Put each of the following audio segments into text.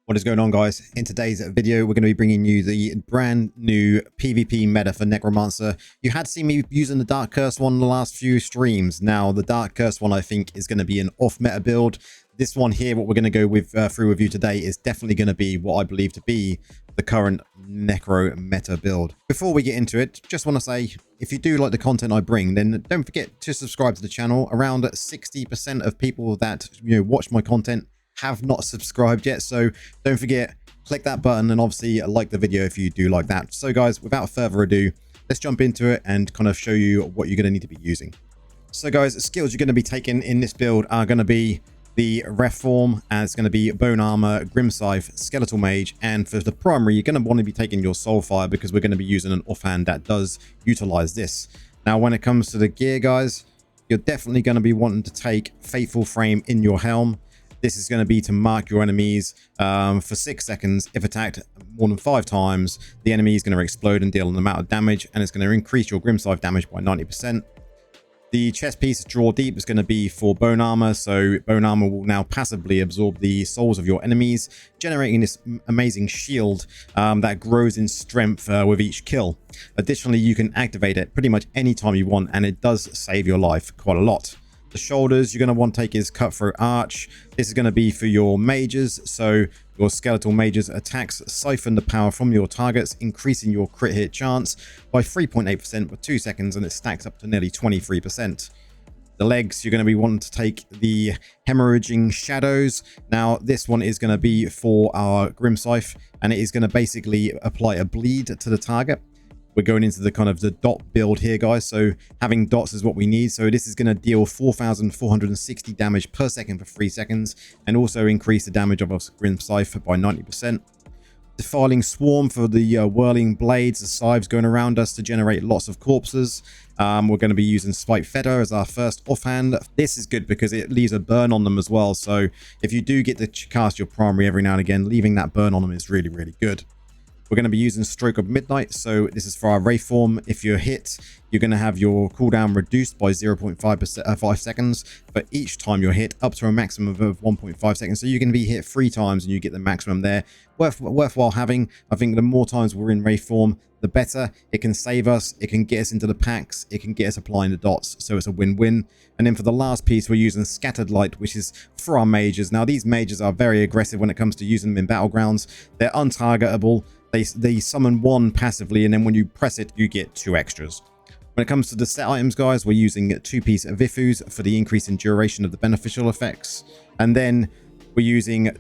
What is going on, guys? In today's video, we're going to be bringing you the brand new PvP meta for Necromancer. You had seen me using the Dark Curse one in the last few streams. Now, the Dark Curse one, I think, is going to be an off-meta build. This one here, what we're going to go with through with you today, is definitely going to be what I believe to be the current Necro meta build. Before we get into it, just want to say, if you do like the content I bring, then don't forget to subscribe to the channel. Around 60% of people that watch my content have not subscribed yet, so don't forget, click that button and obviously like the video if you do like that. So guys, without further ado, let's jump into it and kind of show you what you're going to need to be using. So guys, skills you're going to be taking in this build are going to be the Ref Form, and it's going to be Bone Armor, Grim Scythe, Skeletal Mage, and for the primary, you're going to want to be taking your Soulfire because we're going to be using an offhand that does utilize this. Now, when it comes to the gear, guys, you're definitely going to be wanting to take Faithful Frame in your helm. This is going to be to mark your enemies for 6 seconds. If attacked more than 5 times, the enemy is going to explode and deal an amount of damage, and it's going to increase your Grim Scythe damage by 90%. The chest piece, Draw Deep, is going to be for Bone Armor, so Bone Armor will now passively absorb the souls of your enemies, generating this amazing shield that grows in strength with each kill. Additionally, you can activate it pretty much any time you want, and it does save your life quite a lot. The shoulders you're going to want to take is Cutthroat Arch. This is going to be for your mages, so your skeletal mages attacks siphon the power from your targets, increasing your crit hit chance by 3.8% for 2 seconds, and it stacks up to nearly 23%. The legs, you're going to be wanting to take the Hemorrhaging Shadows. Now, this one is going to be for our Grim Scythe, and it is going to basically apply a bleed to the target. We're going into the kind of the dot build here, guys, so having dots is what we need. So this is going to deal 4,460 damage per second for 3 seconds, and also increase the damage of our Grim Scythe by 90%. Defiling Swarm for the whirling blades, the scythes going around us to generate lots of corpses. We're going to be using Spike Feather as our first offhand. This is good because it leaves a burn on them as well, so if you do get to cast your primary every now and again, leaving that burn on them is really, really good. We're going to be using Stroke of Midnight, so this is for our Wraith Form. If you're hit, you're going to have your cooldown reduced by 5 seconds for each time you're hit, up to a maximum of 1.5 seconds. So you can be hit 3 times and you get the maximum there. Worthwhile having. I think the more times we're in Wraith Form, the better. It can save us, it can get us into the packs, it can get us applying the dots, so it's a win-win. And then for the last piece, we're using Scattered Light, which is for our mages. Now, these mages are very aggressive when it comes to using them in battlegrounds. They're untargetable. They summon 1 passively, and then when you press it, you get 2 extras. When it comes to the set items, guys, we're using 2-piece Vifus for the increase in duration of the beneficial effects. And then we're using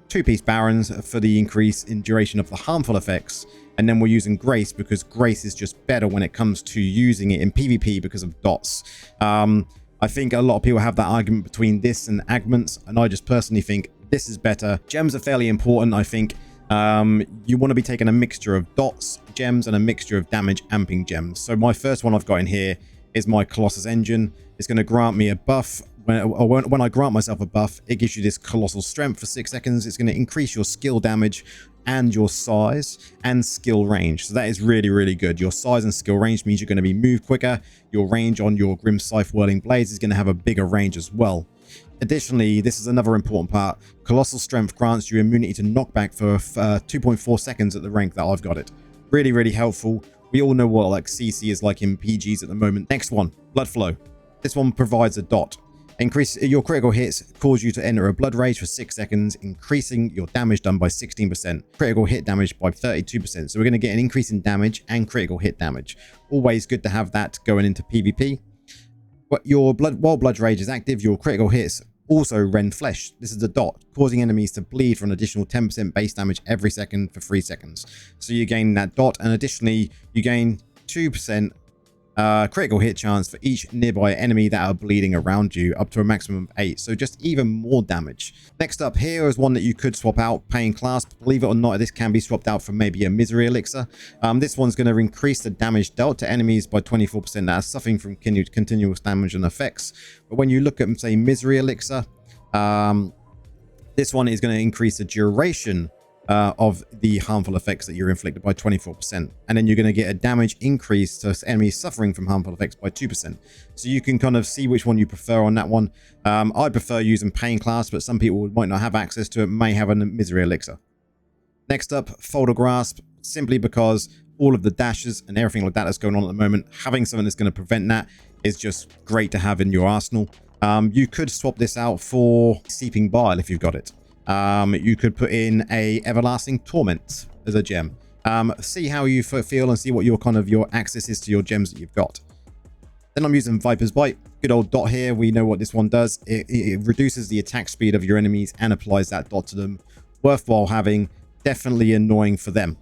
2-piece Barons for the increase in duration of the harmful effects. And then we're using Grace because Grace is just better when it comes to using it in PvP because of dots. I think a lot of people have that argument between this and Agments, and I just personally think this is better. Gems are fairly important, I think. You want to be taking a mixture of dots, gems, and a mixture of damage amping gems. So my first one I've got in here is my Colossus Engine. It's going to grant me a buff. When I grant myself a buff, it gives you this Colossal Strength for 6 seconds. It's going to increase your skill damage and your size and skill range. So that is really, really good. Your size and skill range means you're going to be moved quicker. Your range on your Grim Scythe Whirling Blades is going to have a bigger range as well. Additionally, this is another important part. Colossal Strength grants you immunity to knockback for 2.4 seconds at the rank that I've got it. Really, really helpful. We all know what like CC is like in PGs at the moment. Next one, Blood Flow. This one provides a dot. Increase your critical hits, cause you to enter a blood rage for 6 seconds, increasing your damage done by 16%, critical hit damage by 32%. So we're going to get an increase in damage and critical hit damage. Always good to have that going into PvP. But while blood rage is active, your critical hits also rend flesh. This is the dot, causing enemies to bleed for an additional 10% base damage every second for 3 seconds. So you gain that dot, and additionally, you gain 2% critical hit chance for each nearby enemy that are bleeding around you, up to a maximum of 8, so just even more damage. Next up here is one that you could swap out, Pain Clasp. Believe it or not, this can be swapped out for maybe a Misery Elixir. This one's going to increase the damage dealt to enemies by 24% that are suffering from continuous damage and effects. But when you look at, say, Misery Elixir, this one is going to increase the duration of the harmful effects that you're inflicted by 24%, and then you're going to get a damage increase to enemies suffering from harmful effects by 2%. So you can kind of see which one you prefer on that one. I prefer using Pain Class, but some people might not have access to it, may have a Misery Elixir. Next up, Folder Grasp, simply because all of the dashes and everything like that that's going on at the moment, having something that's going to prevent that is just great to have in your arsenal. You could swap this out for Seeping Bile if you've got it. You could put in a Everlasting Torment as a gem. See how you feel and see what your your access is to your gems that you've got. Then I'm using Viper's Bite. Good old dot here. We know what this one does. It reduces the attack speed of your enemies and applies that dot to them. Worthwhile having. Definitely annoying for them.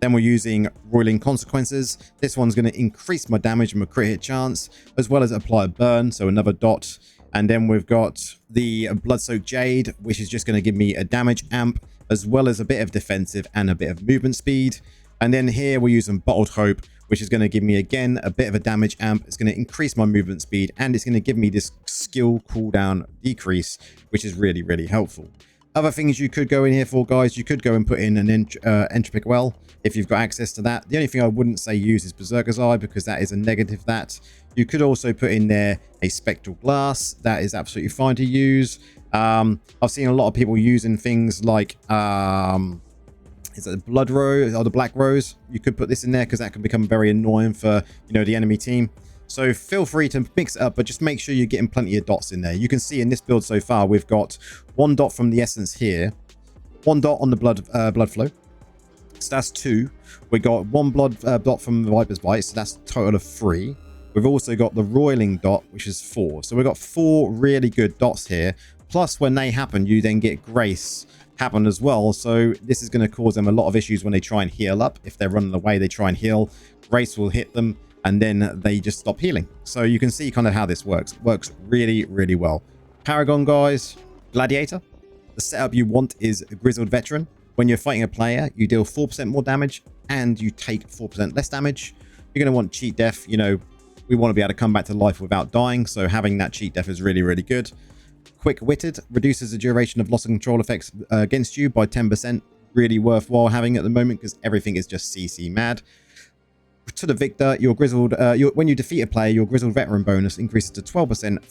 Then we're using Roiling Consequences. This one's going to increase my damage and my crit hit chance, as well as apply a burn, so another dot. And then we've got the Bloodsoaked Jade, which is just going to give me a damage amp, as well as a bit of defensive and a bit of movement speed. And then here we're using Bottled Hope, which is going to give me, again, a bit of a damage amp. It's going to increase my movement speed, and it's going to give me this skill cooldown decrease, which is really, really helpful. Other things you could go in here for, guys, you could go and put in an Entropic Well if you've got access to that. The only thing I wouldn't say use is Berserker's Eye, because that is a negative that. You could also put in there a Spectral Glass. That is absolutely fine to use. I've seen a lot of people using things like, is it the Blood Rose or the Black Rose? You could put this in there because that can become very annoying for, the enemy team. So feel free to mix it up, but just make sure you're getting plenty of dots in there. You can see in this build so far, we've got 1 dot from the Essence here, 1 dot on the Blood Flow. So that's 2. We got 1 blood dot from the Viper's Bite, so that's a total of 3. We've also got the Roiling dot, which is 4. So we've got 4 really good dots here. Plus, when they happen, you then get Grace happen as well. So this is going to cause them a lot of issues when they try and heal up. If they're running away, they try and heal. Grace will hit them, and then they just stop healing. So you can see kind of how this works. It works really, really well. Paragon, guys, Gladiator. The setup you want is a Grizzled Veteran. When you're fighting a player, you deal 4% more damage and you take 4% less damage. You're going to want Cheat Death. We want to be able to come back to life without dying. So having that Cheat Death is really, really good. Quick-Witted reduces the duration of loss and control effects against you by 10%. Really worthwhile having at the moment because everything is just CC mad. To the Victor, your Grizzled, when you defeat a player, your Grizzled Veteran bonus increases to 12%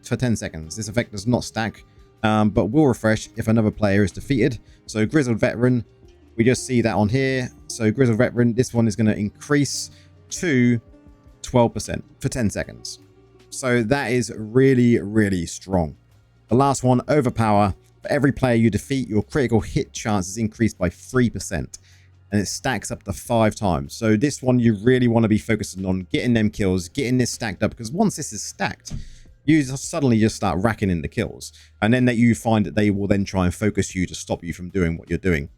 for 10 seconds. This effect does not stack, but will refresh if another player is defeated. So Grizzled Veteran, we just see that on here. So Grizzled Veteran, this one is going to increase to 12% for 10 seconds. So that is really, really strong. The last one, Overpower. For every player you defeat, your critical hit chance is increased by 3%. And it stacks up to 5 times. So this one you really want to be focusing on getting them kills, getting this stacked up, because once this is stacked, you suddenly just start racking in the kills. And then that you find that they will then try and focus you to stop you from doing what you're doing.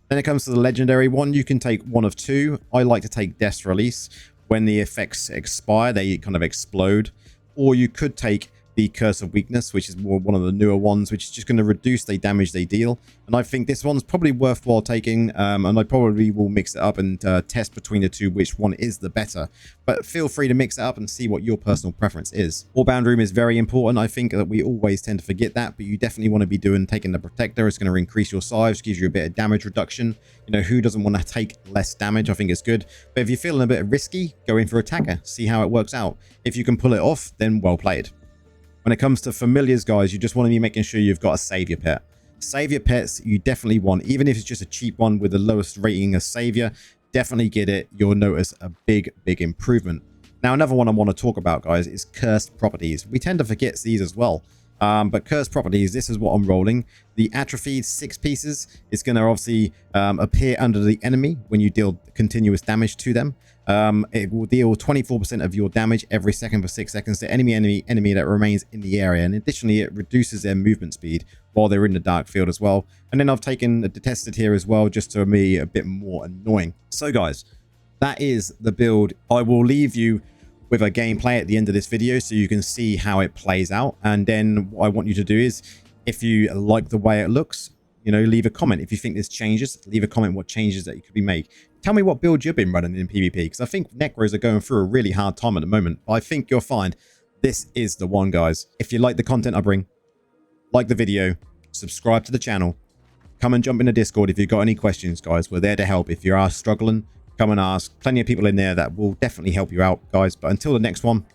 Then it comes to the legendary one. You can take one of 2. I like to take Death's Release. When the effects expire, they kind of explode. Or you could take the Curse of Weakness, which is one of the newer ones, which is just going to reduce the damage they deal. And I think this one's probably worthwhile taking, and I probably will mix it up and test between the two which one is the better. But feel free to mix it up and see what your personal preference is. Warband Room is very important. I think that we always tend to forget that, but you definitely want to be taking the Protector. It's going to increase your size, gives you a bit of damage reduction. Who doesn't want to take less damage? I think it's good. But if you're feeling a bit risky, go in for Attacker. See how it works out. If you can pull it off, then well played. When it comes to familiars, guys, you just want to be making sure you've got a savior pet. Savior pets you definitely want, even if it's just a cheap one with the lowest rating as savior, definitely get it. You'll notice a big, big improvement. Now, another one I want to talk about, guys, is cursed properties. We tend to forget these as well. But cursed properties, this is what I'm rolling. The atrophied 6 pieces is going to obviously appear under the enemy when you deal continuous damage to them. It will deal 24% of your damage every second for 6 seconds to enemy that remains in the area. And additionally, it reduces their movement speed while they're in the dark field as well. And then I've taken the detested here as well, just to be a bit more annoying. So guys, that is the build. I will leave you with a gameplay at the end of this video so you can see how it plays out. And then what I want you to do is, if you like the way it looks, leave a comment. If you think there's changes, leave a comment what changes that could be made. Tell me what build you've been running in PvP, because I think Necros are going through a really hard time at the moment. I think you'll find this is the one, guys. If you like the content I bring, like the video, subscribe to the channel, come and jump in the Discord if you've got any questions, guys. We're there to help. If you are struggling, come and ask. Plenty of people in there that will definitely help you out, guys. But until the next one,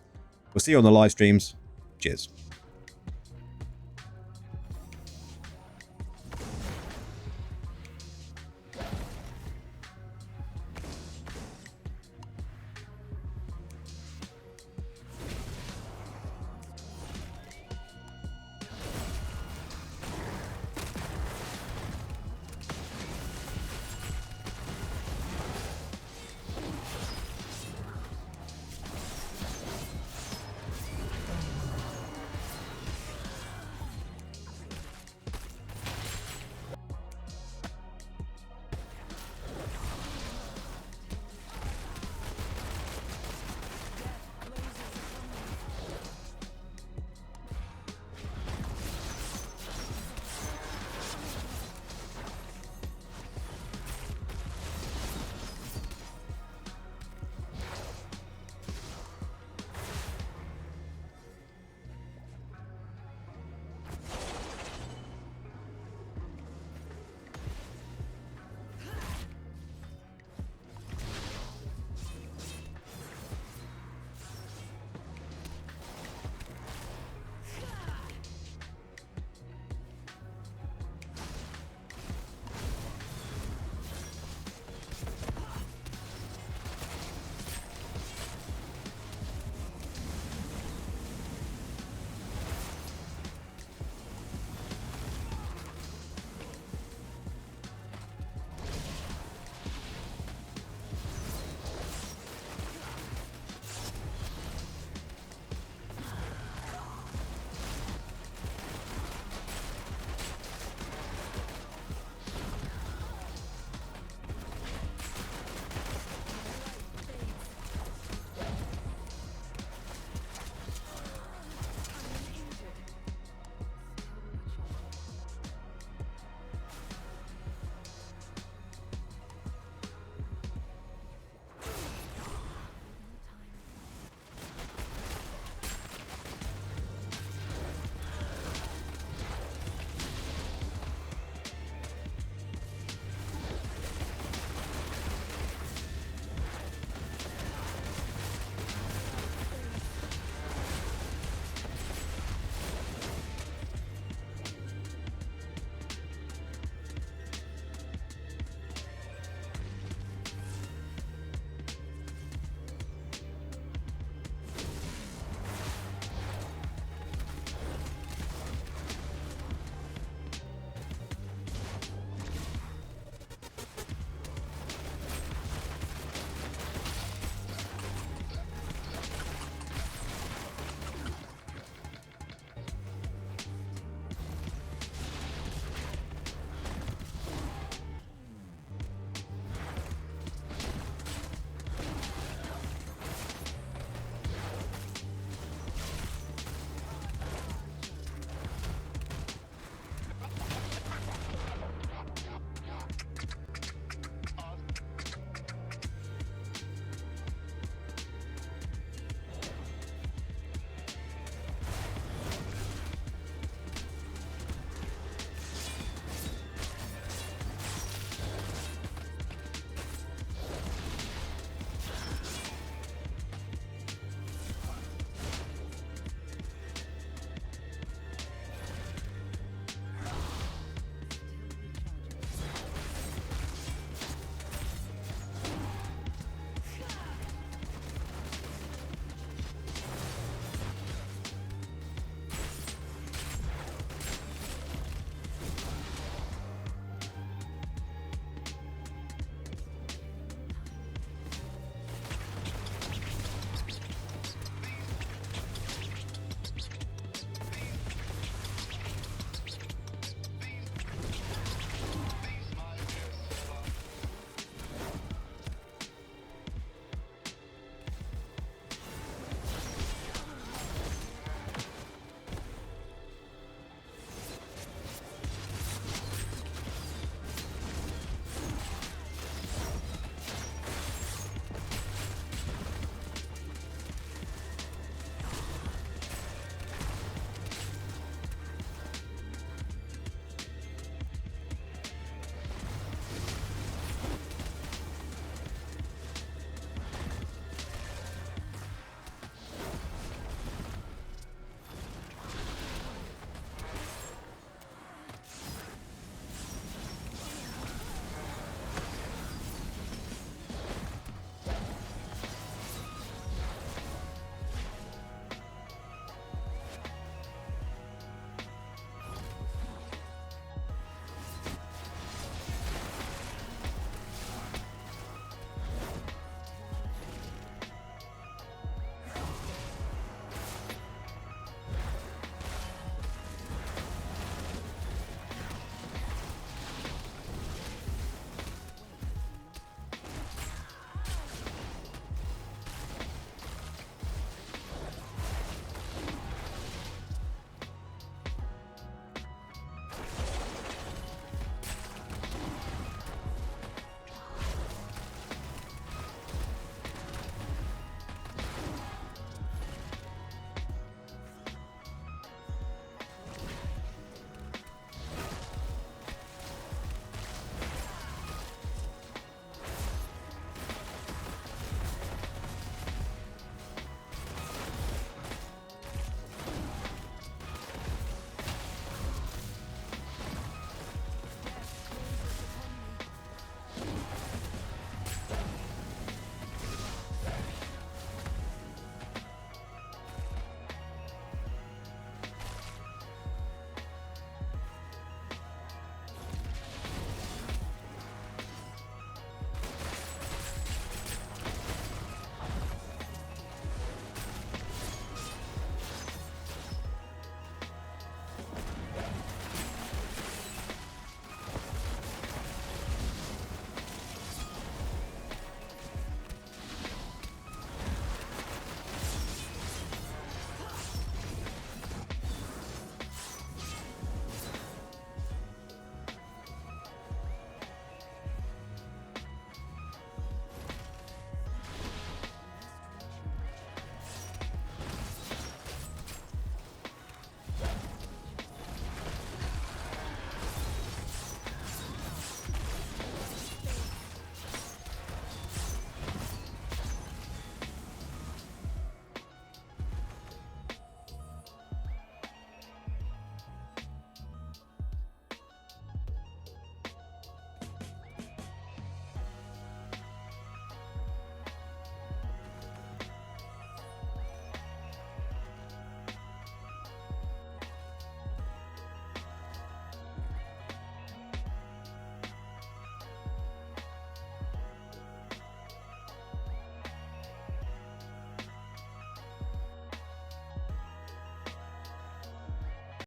we'll see you on the live streams. Cheers.